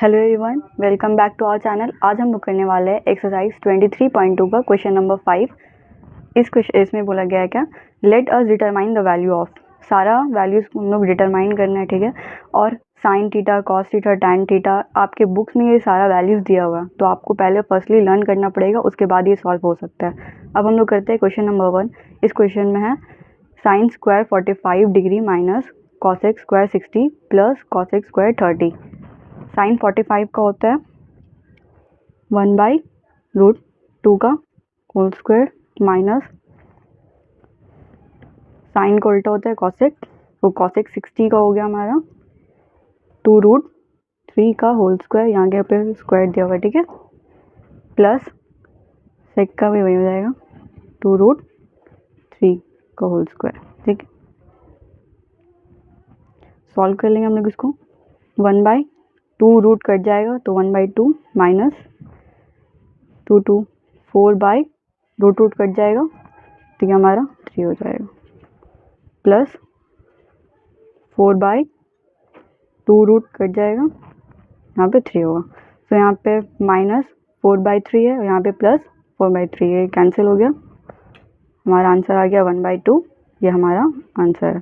Hello everyone, welcome back to our channel. आज हम लोग करने वाले हैं एक्सरसाइज 23.2 का क्वेश्चन नंबर 5। इसमें बोला गया है क्या, let us determine the value of. सारा वैल्यूज हम लोग डिटरमाइन करना है, ठीक है। और sine theta, cos theta, tan theta, आपके बुक्स में ये सारा वैल्यूज दिया हुआ है, तो आपको पहले फर्स्टली लर्न करना पड़ेगा, उसके बाद ये सॉल्व हो सकता है। अब हम लोग करते हैं क्वेश्चन नंबर 1। इस क्वेश्चन में है sine square 45 degree minus cos x square 60 plus cos x square 30। Sine 45 का होता है 1/√2 का होल स्क्वायर माइनस साइन का उल्टा होता है कॉसेक, तो कॉसेक 60 का हो गया हमारा 2√3 का होल स्क्वायर, यहाँ के पे स्क्वायर दिया हुआ है, ठीक है। प्लस सेक का भी वही हो जाएगा 2√3 का होल स्क्वायर, ठीक है। सॉल्व कर लेंगे हम लोग इसको। 1/2 रूट कट जाएगा तो 1/2 माइनस 2 4/√रूट कट जाएगा, ठीक है, हमारा 3 हो जाएगा। प्लस 4/2 रूट कट जाएगा, यहाँ पे 3 होगा, तो यहाँ पे माइनस 4/3 है और यहाँ पे प्लस 4/3 है, कैंसिल हो गया। हमारा आंसर आ गया 1/2, ये हमारा आंसर है।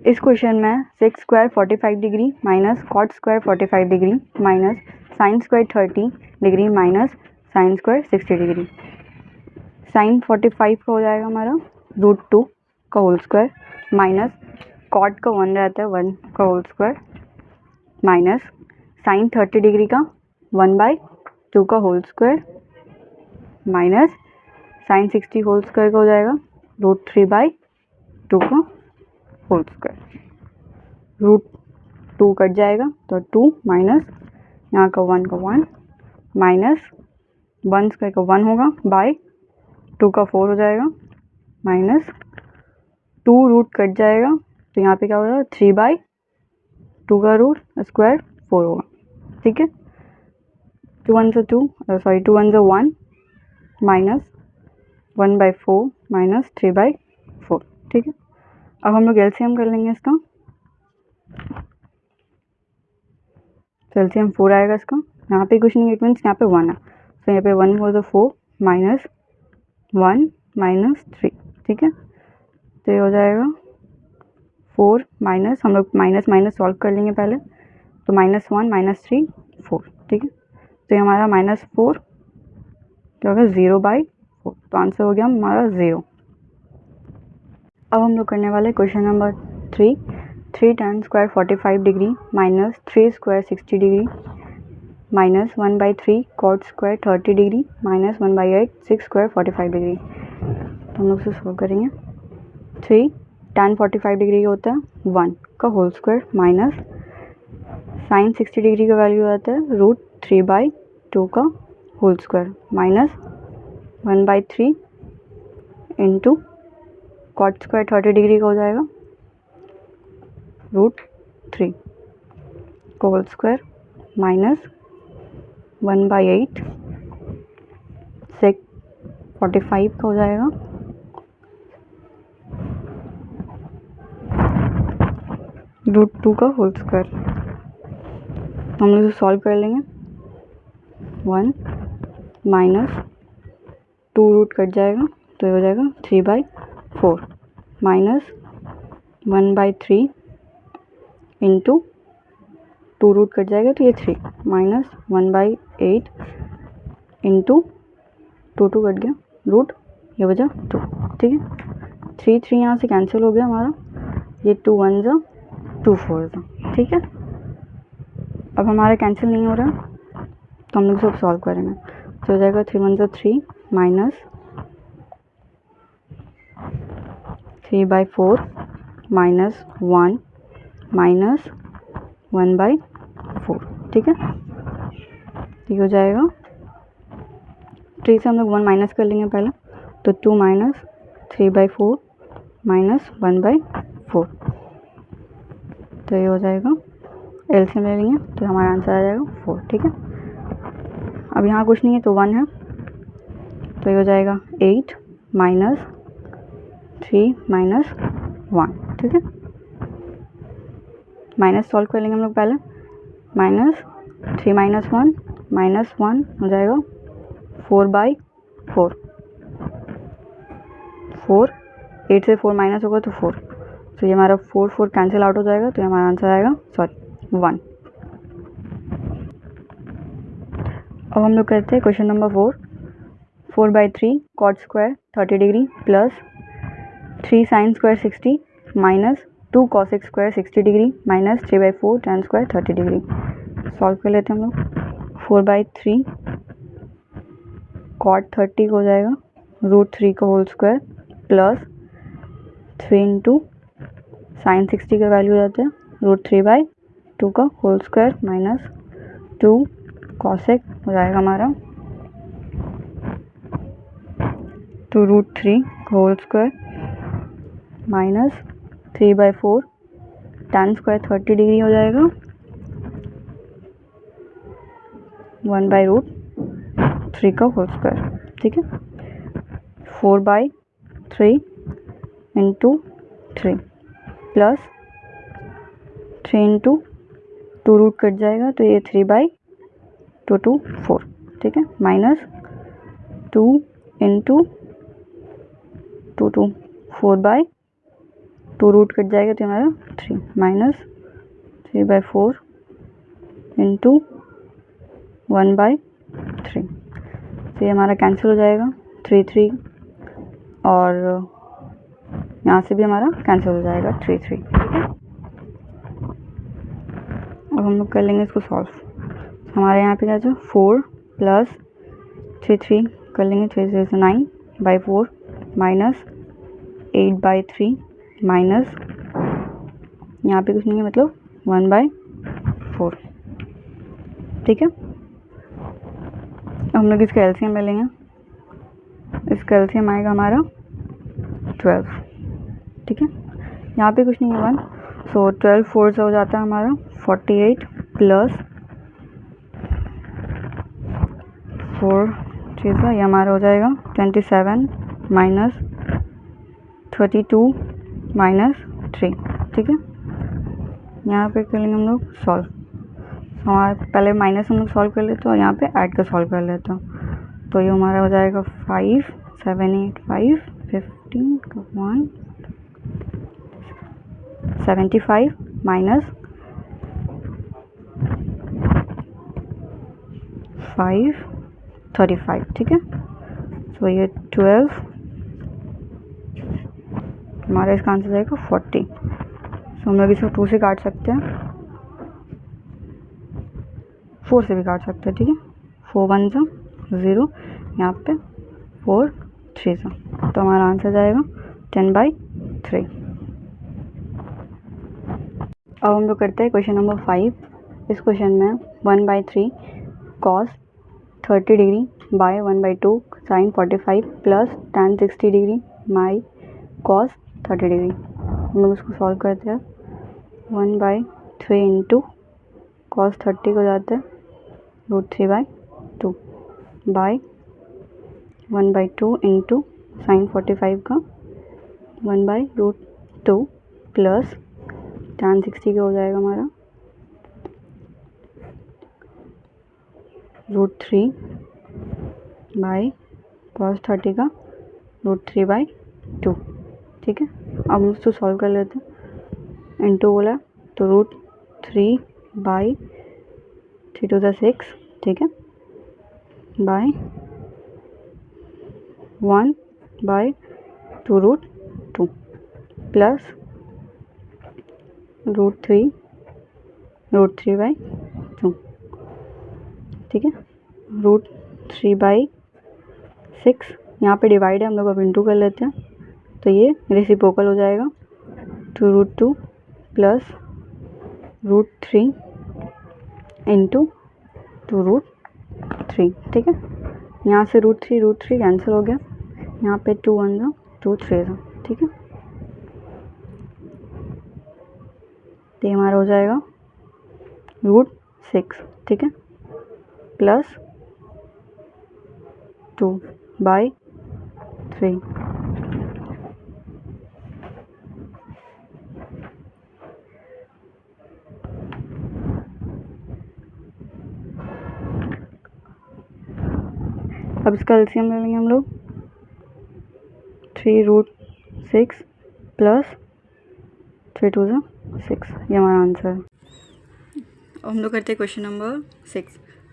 इस क्वेश्चन में sec square 45 degree minus cot square 45 degree minus sine square 30 degree minus sine square 60 degree. Sine 45 का हो जाएगा हमारा √2 का होल स्क्वायर माइनस कॉट का 1 रहता है 1 का whole square minus sine 30 degree का 1/2 का whole square minus sine 60 whole square का हो जाएगा √3/2 का होल स्क्वायर। √2 कट जाएगा तो 2 माइनस यहाँ का 1 का 1 माइनस 1 स्क्वायर का 1 होगा बाय 2 का 4 हो जाएगा माइनस 2 रूट कट जाएगा तो यहाँ पे क्या हो जाएगा 3/2 का रूट स्क्वायर 4 होगा, ठीक है। 2 1 से 1 माइनस 1/4 माइनस 3/4, ठीक है। अब हम लोग एलसीएम कर लेंगे इसका, तो एलसीएम 4 आएगा इसका। यहाँ पे कुछ नहीं, इट मीन्स यहाँ पे 1 है, तो यहाँ पे 1 हो तो 4 माइनस 1 माइनस 3, ठीक है। तो ये हो जाएगा 4 माइनस, हम लोग माइनस माइनस सॉल्व कर लेंगे पहले, तो -1 -3 4, ठीक है। तो ये हमारा -4 क्या होगा 0/4, तो आंसर हो गया हमारा 0। अब हम लोग करने वाले question number 3 tan square 45 degree minus 3 square 60 degree minus 1/3 cot square 30 degree minus 1/8 6 square 45 degree. तो हम लोग से सॉल्व करेंगे। 3 tan 45 डिग्री होता है 1 का whole square minus sine 60 degree का वैल्यू आता है √3/2 का whole square minus 1/3 into cot square 30 degree का हो जाएगा √3 का होल स्क्वायर माइनस 1/8 सेक 45 का हो जाएगा √2 का होल स्क्वायर। हम लोग इसे सॉल्व कर लेंगे। 1 माइनस 2 रूट कट जाएगा तो ये हो जाएगा 3/4 माइनस 1/3 इंटू 2 रूट कट जाएगा तो ये 3 माइनस 1/8 इंटू 2 कट गया रूट, ये बचा 2, ठीक है। 3 यहाँ से कैंसिल हो गया हमारा, ये 2 1 जा 2 4 जा, ठीक है। अब हमारा कैंसिल नहीं हो रहा, तो हम लोग सब सॉल्व करेंगे। तो हो जाएगा 3 1 जा 3 माइनस 3/4 माइनस 1 माइनस 1/4, ठीक है। ये हो जाएगा 3 से हम लोग 1 माइनस कर लेंगे पहले, तो 2 माइनस 3/4 माइनस 1/4, तो ये हो जाएगा एलसीएम ले लेंगे तो हमारा आंसर आ जाएगा 4, ठीक है। अब यहाँ कुछ नहीं है तो 1 है, तो ये हो जाएगा 8 माइनस 3 -1, ठीक है। माइनस सॉल्व कर लेंगे हम लोग पहले, माइनस 3 माइनस 1 -1 हो जाएगा 4/4। 4 8 से 4 माइनस होगा तो 4, तो ये हमारा 4 कैंसिल आउट हो जाएगा, तो ये हमारा आंसर आएगा 1। अब हम लोग करते हैं question number 4। 4/3 cot square 30 degree plus 3 sine square 60 minus 2 cosec square 60 degree minus 3/4 tan square 30 degree. Solve कर लेते हैं हम लोग। 4/3 कॉट 30 हो जाएगा √3 का whole square plus 3 into sine 60 का वैल्यू हो जाता है √3/2 का होल स्क्वायर माइनस 2 कॉसेक हो जाएगा हमारा तो √3 whole square minus 3/4 tan square 30 degree हो जाएगा 1/√3 का होल स्क्वायर। ठीक है, 4/3 इंटू 3 प्लस 3 इंटू 2 रूट कट जाएगा तो ये 3/2 to 4। ठीक है, माइनस 2 इंटू 2 4/2 रूट कट जाएगा तो हमारा 3 माइनस 3/4 इंटू 1/3, तो ये हमारा कैंसिल हो जाएगा 3 और यहाँ से भी हमारा कैंसिल हो जाएगा 3। ठीक है, अब हम लोग कर लेंगे इसको सॉल्व। हमारे यहाँ पे क्या जो 4 प्लस 3 कर लेंगे, 3 से 9/4 माइनस 8/3 माइनस यहाँ पे कुछ नहीं है मतलब 1/4। ठीक है, हम लोग इसका एलसीएम ले लेंगे। इसका एलसीएम आएगा हमारा 12। ठीक है, यहाँ पे कुछ नहीं है 1, सो 12 4 से हो जाता है हमारा 48 प्लस 4 चीज़ ये हमारा हो जाएगा 27 माइनस 32 माइनस 3। ठीक है, यहाँ पे कर लेंगे हम लोग सॉल्व। हमारा पहले माइनस हम लोग सॉल्व कर लेते हैं और यहाँ पे ऐड का सॉल्व कर लेते हैं, तो ये हमारा हो जाएगा 5 7 8 5 15 1 75 माइनस 5 35। ठीक है, तो ये 12 हमारा इसका आंसर जाएगा 40। तो हम लोग इसको 2 से काट सकते हैं, 4 से भी काट सकते हैं। ठीक है, 4 1 सा 0, यहाँ पे 4 3 सा, तो हमारा आंसर जाएगा 10/3। अब हम लोग करते हैं क्वेश्चन नंबर 5। इस क्वेश्चन में 1/3 cos 30 degree by 1/2 sine 45 plus tan 60 degree माई कॉस 30 डिग्री। हम लोग उसको सॉल्व करते हैं। 1/3 इंटू कॉस 30 हो जाता है √3/2 बाय 1/2 इंटू साइन 45 का 1/√2 प्लस टैन 60 का हो जाएगा हमारा √3 बाई कॉस 30 का √3/2। ठीक है, अब हम उसको सॉल्व कर लेते हैं। इंटू बोला तो √3/3 to the 6। ठीक है, बाय 1/2√2 प्लस √3/2। ठीक है, √3/6 यहाँ पे डिवाइड है, हम लोग अब इंटू कर लेते हैं, तो ये रेसिप्रोकल हो जाएगा 2√2 प्लस √3 इंटू 2√3। ठीक है, यहाँ से √3 कैंसिल हो गया, यहाँ पे 2 1 था 2 3 था। ठीक है, तो ये हमारा हो जाएगा √6। ठीक है, प्लस 2/3। अब इसका एलसीएम ले लेंगे हम लोग 3√6 प्लस 3 2 6, ये हमारा आंसर है। अब हम लोग करते हैं question number 6।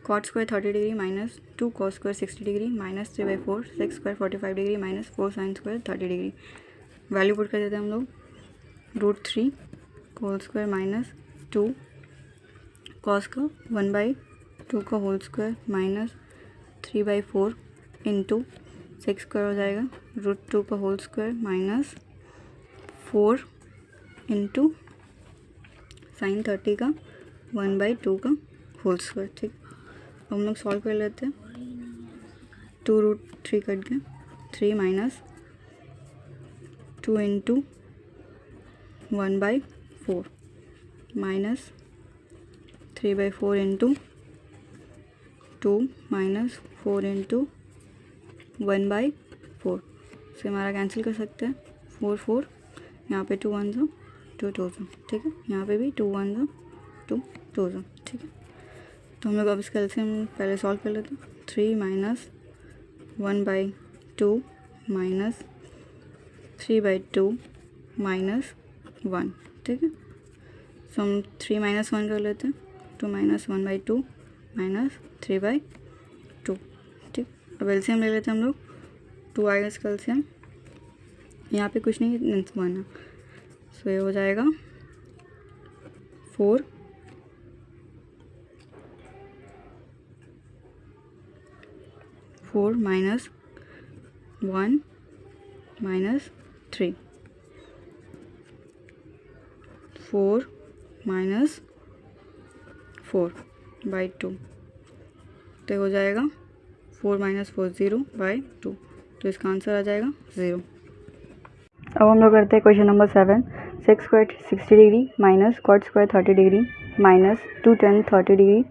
Cot square 30 degree minus 2 cos square 60 degree minus 3/4 6 square 45 degree minus 4 sine square 30 degree. Value put कर देते हैं हम लोग √3 होल स्क्वायर माइनस 2 कॉस का 1/2 का whole square minus 3/4 into 6 square हो जाएगा √2 का whole square minus 4 into sine 30 का 1/2 का होल स्क्वायर। ठीक, अब हम लोग सॉल्व कर लेते हैं। 2√3 कट गया 3 minus 2 into 1/4 minus 3/4 into 2 minus 4 into 1/4 से हमारा कैंसिल कर सकते हैं 4 4, यहाँ पे 2 1 2 2 ठीक है, यहाँ पे भी 2 1 2 2 ठीक है। तो हम लोग अब इसका एलसीएम पहले सॉल्व कर लेते हैं। 3 माइनस 1/2 माइनस 3/2 माइनस 1, ठीक है। सो हम 3 माइनस 1 कर लेते हैं, 2 माइनस 1/2 माइनस 3/2, ठीक। अब एलसीएम ले लेते हैं हम लोग, 2 आएगा इसका एलसीएम, यहाँ पे कुछ नहीं है 1 है, सो ये हो जाएगा 4 माइनस 1 माइनस 3, 4 माइनस 4/2, तो हो जाएगा 4 माइनस 4 0/2, तो इसका आंसर आ जाएगा 0। अब हम लोग करते हैं question number 7। Sec square 60 degree minus cot square 30 degree minus 2 tan 30 degree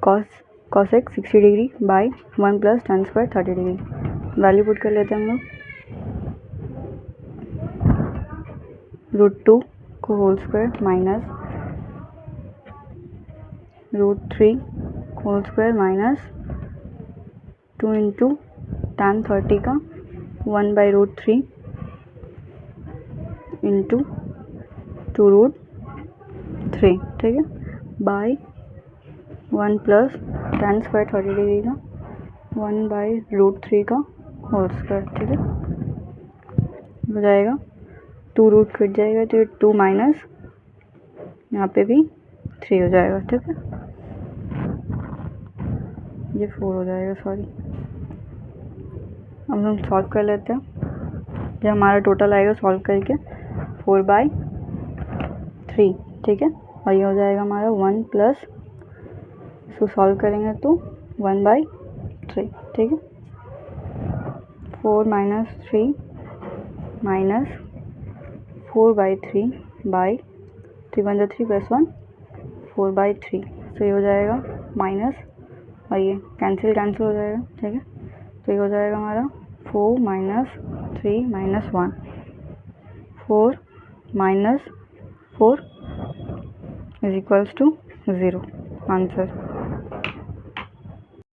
cos x 60 degree by 1 plus tan square 30 degree. Value put कर लेते हैं हम लोग, √2 को whole square minus √3 whole square minus 2 into tan 30 का 1/√3 इंटू 2√3, ठीक है, by 1 plus tan square 30 degree का 1/√3 का होल स्क्वायर, ठीक है, हो जाएगा 2 रूट कट जाएगा तो ये 2 माइनस यहाँ पे भी 3 हो जाएगा, ठीक है, ये 4 हो जाएगा, सॉरी। अब हम सॉल्व कर लेते हैं। ये हमारा टोटल आएगा सॉल्व करके 4/3, ठीक है, और ये हो जाएगा हमारा 1 प्लस, इसको सॉल्व करेंगे तो 1/3, ठीक है, 4 माइनस 3 माइनस 4/3 बाई 3 1 3 प्लस 1 4/3, तो ये हो जाएगा माइनस, और ये कैंसिल हो जाएगा, ठीक है, तो ये हो जाएगा हमारा 4 माइनस 3 माइनस 1, 4 माइनस 4 इज इक्वल्स टू 0, आंसर।